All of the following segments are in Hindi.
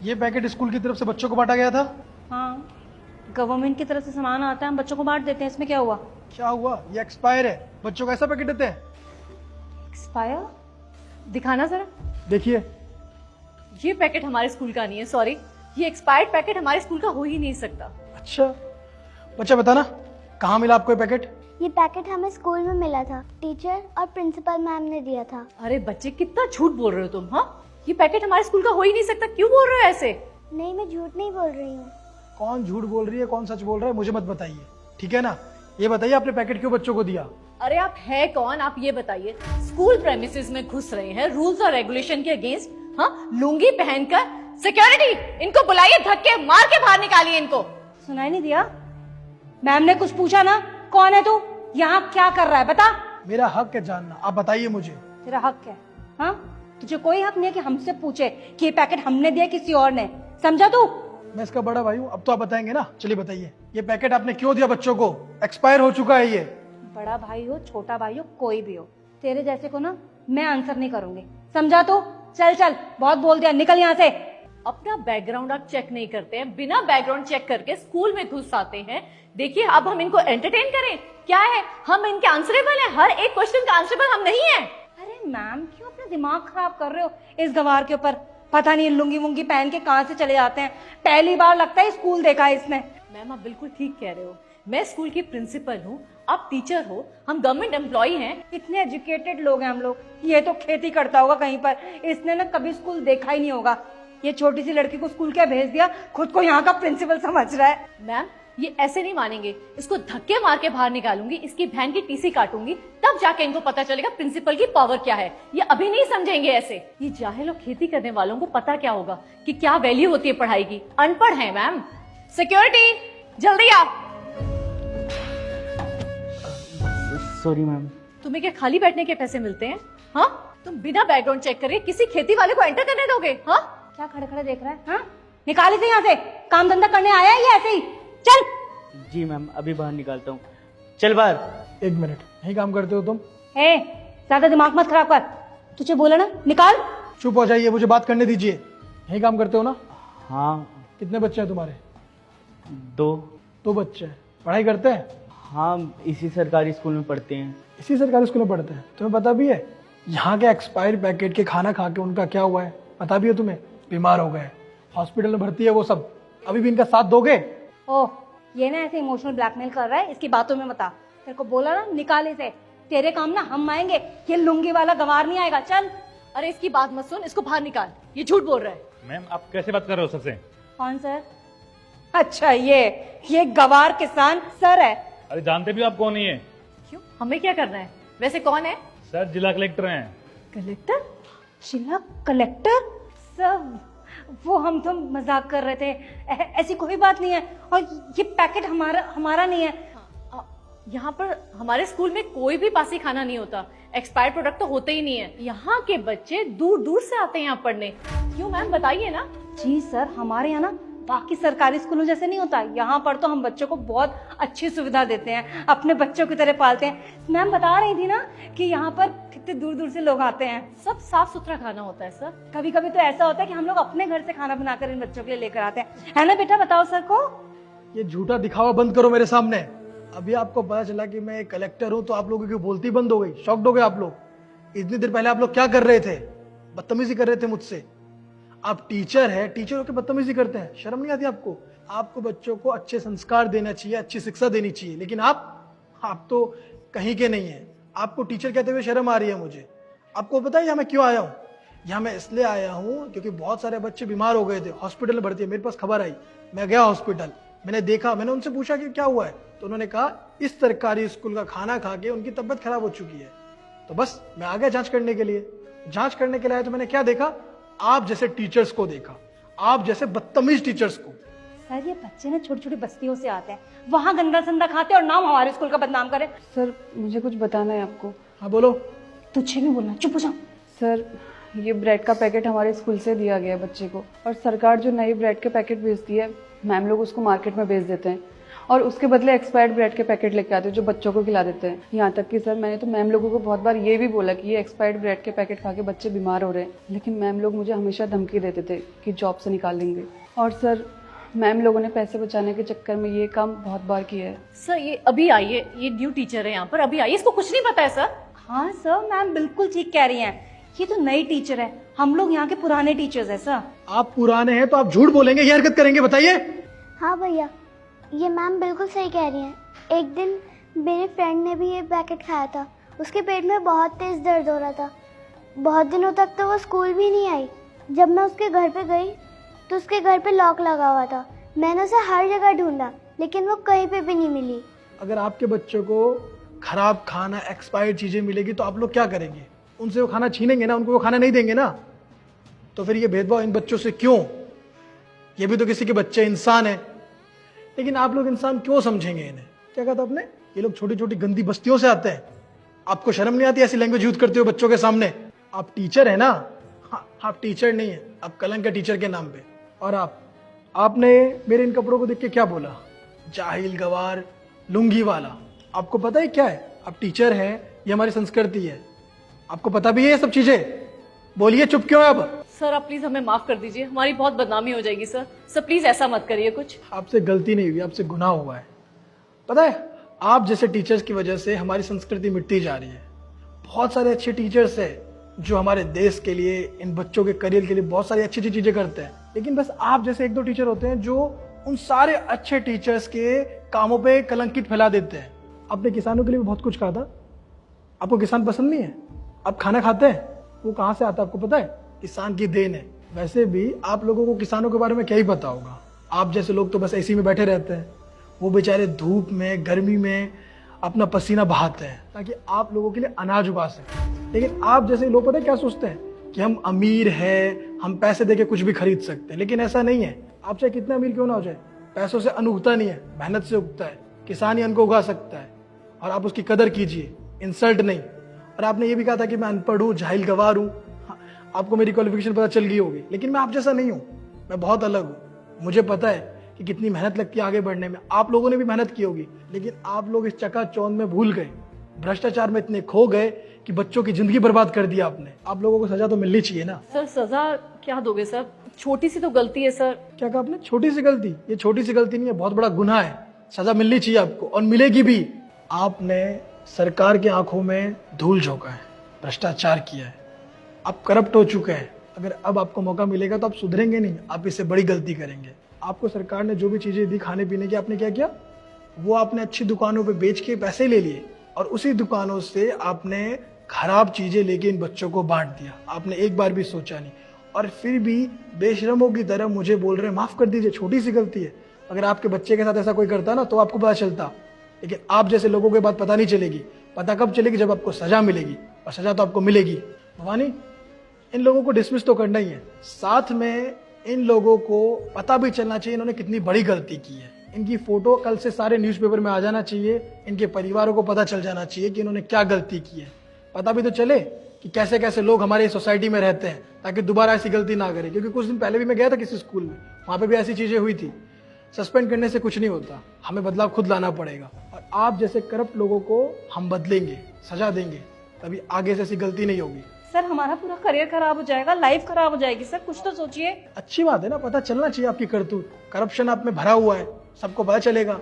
ये पैकेट स्कूल की तरफ से बच्चों को बांटा गया था। हाँ, गवर्नमेंट की तरफ से सामान आता है, हम बच्चों को बांट देते हैं, इसमें क्या हुआ? क्या हुआ? ये एक्सपायर है, बच्चों को ऐसा पैकेट देते हैं? एक्सपायर? दिखाना जरा। देखिए, ये पैकेट हमारे स्कूल का नहीं है, सॉरी। ये एक्सपायर्ड पैकेट हमारे स्कूल का हो ही नहीं सकता। अच्छा बच्चा बताना, कहाँ मिला आपको ये पैकेट? ये पैकेट हमें स्कूल में मिला था, टीचर और प्रिंसिपल मैम ने दिया था। अरे बच्चे, कितना झूठ बोल रहे हो तुम। हाँ, ये पैकेट हमारे स्कूल का हो ही नहीं सकता, क्यों बोल रहे हो ऐसे? नहीं, मैं झूठ नहीं बोल रही हूँ। कौन झूठ बोल रही है, कौन सच बोल रहा है, मुझे मत बताइए, ठीक है ना? ये बताइए आपने पैकेट क्यों बच्चों को दिया? अरे आप है कौन, आप ये बताइए। स्कूल प्रेमिसेस में घुस रहे हैं रूल्स और रेगुलेशन के अगेंस्ट, हाँ, लुंगी पहनकर। सिक्योरिटी, इनको बुलाइए, धक्के मार के बाहर निकालिए इनको। सुनाई नहीं दिया? मैम ने कुछ पूछा ना, कौन है तू, यहाँ क्या कर रहा है, बता। मेरा हक है जानना, आप बताइए मुझे। तेरा हक है? हाँ, तुझे कोई हक नहीं है कि हमसे पूछे कि ये पैकेट हमने दिया किसी और ने, समझा तू? मैं इसका बड़ा भाई हूँ, अब तो आप बताएंगे ना। चलिए बताइए, ये पैकेट आपने क्यों दिया बच्चों को? एक्सपायर हो चुका है ये। बड़ा भाई हो, छोटा भाई हो, कोई भी हो, तेरे जैसे को ना मैं आंसर नहीं करूंगी, समझा तू? चल चल, बहुत बोल दिया, निकल यहाँ से। अपना बैकग्राउंड आप चेक नहीं करते हैं, बिना बैकग्राउंड चेक करके स्कूल में घुस आते हैं। देखिए, अब हम इनको एंटरटेन करें क्या है? हम इनके आंसरेबल हैं, हर एक क्वेश्चन का आंसरेबल हम नहीं है। अरे मैम, क्यों अपना दिमाग खराब कर रहे हो इस गवार के ऊपर? पता नहीं लुंगी मुंगी पहन के कहाँ से चले जाते हैं, पहली बार लगता है स्कूल देखा है इसने। मैम, आप बिल्कुल ठीक कह रहे हो। मैं स्कूल की प्रिंसिपल हूँ, आप टीचर हो, हम गवर्नमेंट एम्प्लॉय हैं। इतने एजुकेटेड लोग हैं हम लोग, ये तो खेती करता होगा कहीं पर, इसने ना कभी स्कूल देखा ही नहीं होगा। ये छोटी सी लड़की को स्कूल क्या भेज दिया, खुद को यहाँ का प्रिंसिपल समझ रहा है। मैम, ये ऐसे नहीं मानेंगे, इसको धक्के मार के बाहर निकालूंगी, इसकी बहन की टीसी काटूंगी, तब जाके इनको पता चलेगा प्रिंसिपल की पावर क्या है। ये अभी नहीं समझेंगे ऐसे। ये जाहिल और खेती करने वालों को पता क्या होगा कि क्या वैल्यू होती है पढ़ाई की। अनपढ़ है मैम। सिक्योरिटी, जल्दी आओ। Sorry ma'am. तुम्हें क्या खाली बैठने के पैसे मिलते हैं? हाँ, तुम बिना बैकग्राउंड चेक करे किसी खेती वाले को एंटर करने दोगे? हाँ, क्या खड़े खड़े देख रहा है? हाँ, निकाल इसे यहाँ से, काम धंधा करने आया है ये ऐसे ही? चल। जी मैम, अभी बाहर निकालता हूँ। चल बाहर। एक मिनट, यही काम करते हो तुम? ए, ज्यादा दिमाग मत खराब कर, तुझे बोला ना निकाल। चुप हो जाइए, मुझे बात करने दीजिए। यही काम करते हो ना? हाँ। कितने बच्चे हैं तुम्हारे? 2। 2 बच्चे हैं, पढ़ाई करते हैं? हाँ, इसी सरकारी स्कूल में पढ़ते हैं। इसी सरकारी स्कूल में पढ़ते हैं? तुम्हें पता भी है यहाँ के एक्सपायर पैकेट के खाना खा के उनका क्या हुआ है? पता भी है तुम्हें? बीमार हो गए, हॉस्पिटल में भर्ती है वो सब। अभी भी इनका साथ दोगे? ओह, ये ना ऐसे इमोशनल ब्लैकमेल कर रहा है, इसकी बातों में बता। तेरे को बोला ना निकाल इसे, तेरे काम ना हम आएंगे, ये लुंगी वाला गंवार नहीं आएगा। चल। अरे इसकी बात मत सुन, इसको बाहर निकाल, ये झूठ बोल रहा है। मैम, आप कैसे बात कर रहे हो सर से? कौन सर? अच्छा, ये गवार किसान सर है। अरे जानते भी हो आप कौन ही है? क्यों, हमें क्या करना है? वैसे कौन है? सर, जिला कलेक्टर हैं। कलेक्टर? जिला कलेक्टर? सर, वो हम तो मजाक कर रहे थे, ऐसी कोई बात नहीं है। और ये पैकेट हमारा नहीं है। यहाँ पर हमारे स्कूल में कोई भी बासी खाना नहीं होता, एक्सपायर्ड प्रोडक्ट तो होते ही नहीं है। यहाँ के बच्चे दूर दूर से आते हैं यहाँ पढ़ने। क्यों मैम, बताइए ना। जी सर, हमारे यहाँ ना बाकी सरकारी स्कूलों जैसे नहीं होता, यहाँ पर तो हम बच्चों को बहुत अच्छी सुविधा देते हैं, अपने बच्चों की तरह पालते हैं। मैम बता रही थी ना कि यहाँ पर कितने दूर दूर से लोग आते हैं। सब साफ सुथरा खाना होता है सर। कभी कभी तो ऐसा होता है कि हम लोग अपने घर से खाना बनाकर इन बच्चों के लिए लेकर आते हैं, है ना बेटा? बताओ सर को। ये झूठा दिखावा बंद करो मेरे सामने। अभी आपको पता चला कि मैं एक कलेक्टर हूँ तो आप लोगों की बोलती बंद हो गई? शॉक्ड हो गए आप लोग? इतनी देर पहले आप लोग क्या कर रहे थे? बदतमीजी कर रहे थे मुझसे। आप टीचर है, टीचर होकर बदतमीजी करते हैं, शर्म नहीं आती आपको? आपको बच्चों को अच्छे संस्कार देना चाहिए, अच्छी शिक्षा देनी चाहिए, लेकिन आप तो कहीं के नहीं है। आपको टीचर कहते हुए शर्म आ रही है मुझे। आपको पता है यहाँ मैं क्यों आया हूँ? यहाँ मैं इसलिए आया हूँ क्योंकि बहुत सारे बच्चे बीमार हो गए थे, हॉस्पिटल में भर्ती है। मेरे पास खबर आई, मैं गया हॉस्पिटल, मैंने देखा, मैंने उनसे पूछा कि क्या हुआ है, तो उन्होंने कहा इस सरकारी स्कूल का खाना खा के उनकी तबीयत खराब हो चुकी है। तो बस मैं आ गया जांच करने के लिए। जांच करने के लिए आया तो मैंने क्या देखा? आप जैसे टीचर्स को देखा, आप जैसे बदतमीज टीचर्स को। सर, ये बच्चे ना छोटी छोटी बस्तियों से आते हैं, वहाँ गंदा संदा खाते हैं और नाम हमारे स्कूल का बदनाम करे। सर, मुझे कुछ बताना है आपको। हाँ बोलो। तुझे भी बोलना, चुप हो जा। सर, ये ब्रेड का पैकेट हमारे स्कूल से दिया गया है बच्चे को, और सरकार जो नई ब्रेड के पैकेट भेजती है, मैम लोग उसको मार्केट में बेच देते हैं, और उसके बदले एक्सपायर्ड ब्रेड के पैकेट लेके आते हैं जो बच्चों को खिला देते हैं। यहाँ तक कि सर मैंने तो मैम लोगों को बहुत बार ये भी बोला कि ये एक्सपायर्ड ब्रेड के पैकेट खा के बच्चे बीमार हो रहे हैं, लेकिन मैम लोग मुझे हमेशा धमकी देते थे कि जॉब से निकाल देंगे। और सर मैम लोगों ने पैसे बचाने के चक्कर में ये काम बहुत बार किया है। सर ये अभी आई है, ये न्यू टीचर है यहाँ पर, अभी आई है, इसको कुछ नहीं पता है सर। हाँ सर, मैम बिल्कुल ठीक कह रही हैं। ये तो नई टीचर है, हम लोग यहाँ के पुराने टीचर्स हैं सर। आप पुराने हैं तो आप झूठ बोलेंगे, ये हरकत करेंगे, बताइए। हाँ भैया, ये मैम बिल्कुल सही कह रही हैं। एक दिन मेरे फ्रेंड ने भी ये पैकेट खाया था, उसके पेट में बहुत तेज दर्द हो रहा था। बहुत दिनों तक तो वो स्कूल भी नहीं आई। जब मैं उसके घर पे गई तो उसके घर पे लॉक लगा हुआ था। मैंने उसे हर जगह ढूंढा लेकिन वो कहीं पे भी नहीं मिली। अगर आपके बच्चों को खराब खाना, एक्सपायर्ड चीजें मिलेगी तो आप लोग क्या करेंगे? उनसे वो खाना छीनेंगे ना, उनको वो खाना नहीं देंगे ना। तो फिर ये भेदभाव इन बच्चों से क्यों? ये भी तो किसी के बच्चे इंसान है, लेकिन आप लोग इंसान क्यों समझेंगे इन्हें? क्या कहा था आपने? ये लोग छोटी छोटी गंदी बस्तियों से आते हैं। आपको शर्म नहीं आती ऐसी लैंग्वेज यूज करते हो बच्चों के सामने? आप टीचर है ना? हाँ, आप टीचर नहीं है, आप कलंक है टीचर के नाम पे। और आपने मेरे इन कपड़ों को देख के क्या बोला? जाहिल, गवार, लुंगी वाला। आपको पता है क्या है? आप टीचर हैं, ये हमारी संस्कृति है, आपको पता भी है ये सब चीजें? बोलिए, चुप क्यों है अब? सर आप प्लीज हमें माफ कर दीजिए, हमारी बहुत बदनामी हो जाएगी सर। सर प्लीज ऐसा मत करिए कुछ। आपसे गलती नहीं हुई, आपसे गुनाह हुआ है। पता है, आप जैसे टीचर्स की वजह से हमारी संस्कृति मिटती जा रही है। बहुत सारे अच्छे टीचर्स हैं जो हमारे देश के लिए, इन बच्चों के करियर के लिए बहुत सारी अच्छी अच्छी चीजें करते हैं, लेकिन बस आप जैसे एक दो टीचर होते हैं जो उन सारे अच्छे टीचर्स के कामों पे कलंकित फैला देते हैं। आपने किसानों के लिए भी बहुत कुछ कहा था। आपको किसान पसंद नहीं है? आप खाना खाते हैं, वो कहाँ से आता है आपको पता है? किसान की देन है। वैसे भी आप लोगों को किसानों के बारे में क्या ही पता होगा। आप जैसे लोग तो बस एसी में बैठे रहते हैं, वो बेचारे धूप में, गर्मी में अपना पसीना बहाते हैं ताकि आप लोगों के लिए अनाज उगा सकें। लेकिन आप जैसे लोग पता है क्या सोचते हैं? कि हम अमीर हैं, हम पैसे देके कुछ भी खरीद सकते हैं, लेकिन ऐसा नहीं है। आप चाहे कितने अमीर क्यों ना हो जाए, पैसों से अन्न उगता नहीं है, मेहनत से उगता है। किसान ही अन्न को उगा सकता है और आप उसकी कदर कीजिए, इंसल्ट नहीं। और आपने ये भी कहा था कि मैं अनपढ़ हूँ, जाहिल, गवार हूँ। हाँ, आपको मेरी क्वालिफिकेशन पता चल गई होगी, लेकिन मैं आप जैसा नहीं हूँ, मैं बहुत अलग हूँ। मुझे पता है कि कितनी मेहनत लगती है आगे बढ़ने में। आप लोगों ने भी मेहनत की होगी, लेकिन आप लोग इस चकाचौंध में भूल गए, भ्रष्टाचार में इतने खो गए कि बच्चों की जिंदगी बर्बाद कर दिया आपने। आप लोगों को सजा तो मिलनी चाहिए ना। सर सजा क्या दोगे सर? छोटी सी तो गलती है सर। क्या कहा आपने? छोटी सी गलती? ये छोटी सी गलती नहीं है, बहुत बड़ा गुनाह है। सजा मिलनी चाहिए आपको और मिलेगी भी। आपने सरकार की आंखों में धूल झोंका है, भ्रष्टाचार किया है, आप करप्ट हो चुके हैं। अगर अब आपको मौका मिलेगा तो आप सुधरेंगे नहीं, आप इससे बड़ी गलती करेंगे। आपको सरकार ने जो भी चीजें दी खाने पीने की, आपने क्या किया? वो आपने अच्छी दुकानों पे बेच के पैसे ले लिए और उसी दुकानों से आपने खराब चीजें लेके इन बच्चों को बांट दिया। आपने एक बार भी सोचा नहीं, और फिर भी बेशरमों की तरह मुझे बोल रहे हैं माफ कर दीजिए, छोटी सी गलती है। अगर आपके बच्चे के साथ ऐसा कोई करता ना तो आपको पता चलता, लेकिन आप जैसे लोगों के बात पता नहीं चलेगी। पता कब चलेगी? जब आपको सजा मिलेगी, और सजा तो आपको मिलेगी। भवानी, इन लोगों को डिसमिस तो करना ही है, साथ में इन लोगों को पता भी चलना चाहिए इन्होंने कितनी बड़ी गलती की है। इनकी फोटो कल से सारे न्यूज़पेपर में आ जाना चाहिए, इनके परिवारों को पता चल जाना चाहिए कि इन्होंने क्या गलती की है। पता भी तो चले कि कैसे कैसे लोग हमारे सोसाइटी में रहते हैं, ताकि दोबारा ऐसी गलती ना करें। क्योंकि कुछ दिन पहले भी मैं गया था किसी स्कूल में, वहां पे भी ऐसी चीजें हुई थी। सस्पेंड करने से कुछ नहीं होता, हमें बदलाव खुद लाना पड़ेगा। और आप जैसे करप्ट लोगों को हम बदलेंगे, सजा देंगे, तभी आगे से ऐसी गलती नहीं होगी। सर हमारा पूरा करियर खराब हो जाएगा, लाइफ खराब हो जाएगी। सर कुछ तो सोचिए। अच्छी बात है ना, पता चलना चाहिए आपकी करतूत। करप्शन आप में भरा हुआ है, सबको पता चलेगा।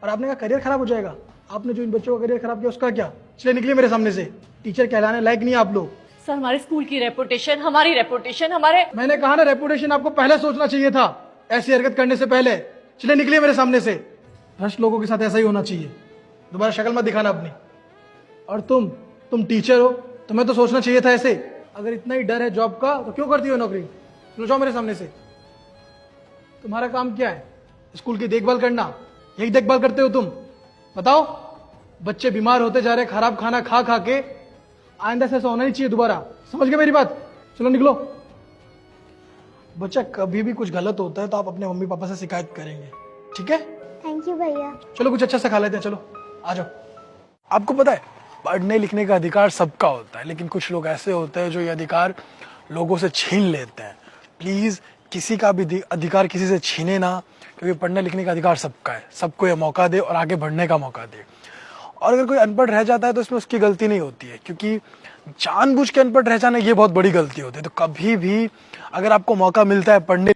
और आपने कहा करियर खराब हो जाएगा। आपने जो इन बच्चों का करियर खराब किया उसका क्या? चले निकलिए मेरे सामने से। टीचर कहलाने लायक नहीं आप लोग। सर हमारे स्कूल की रेपुटेशन, हमारी रेपुटेशन, हमारे मैंने कहा ना, रेपुटेशन आपको पहले सोचना चाहिए था, ऐसी हरकत करने से पहले। चले निकलिए मेरे सामने से। भ्रष्ट लोगों के साथ ऐसा ही होना चाहिए, दोबारा शक्ल मत दिखाना अपनी। और तुम टीचर हो, तुम्हें तो सोचना चाहिए था ऐसे। अगर इतना ही डर है जॉब का तो क्यों करती हो नौकरी? चलो जाओ मेरे सामने से। तुम्हारा काम क्या है? स्कूल की देखभाल करना, यही देखभाल करते हो तुम? बताओ। बच्चे बीमार होते जा रहे खराब खाना खा खा के। आइंदा से ऐसा होना नहीं चाहिए दोबारा, समझ गए मेरी बात? चलो निकलो। बच्चा कभी भी कुछ गलत होता है तो आप अपने मम्मी पापा से शिकायत करेंगे, ठीक है? थैंक यू भैया। चलो कुछ अच्छा सा खा लेते हैं, चलो आ जाओ। आपको पता है, पढ़ने लिखने का अधिकार सबका होता है, लेकिन कुछ लोग ऐसे होते हैं जो ये अधिकार लोगों से छीन लेते हैं। प्लीज किसी का भी अधिकार किसी से छीने ना, क्योंकि पढ़ने लिखने का अधिकार सबका है, सबको ये मौका दे और आगे बढ़ने का मौका दे। और अगर कोई अनपढ़ रह जाता है तो इसमें उसकी गलती नहीं होती है, क्योंकि जानबूझ के अनपढ़ रह जाना ये बहुत बड़ी गलती होती है। तो कभी भी अगर आपको मौका मिलता है पढ़ने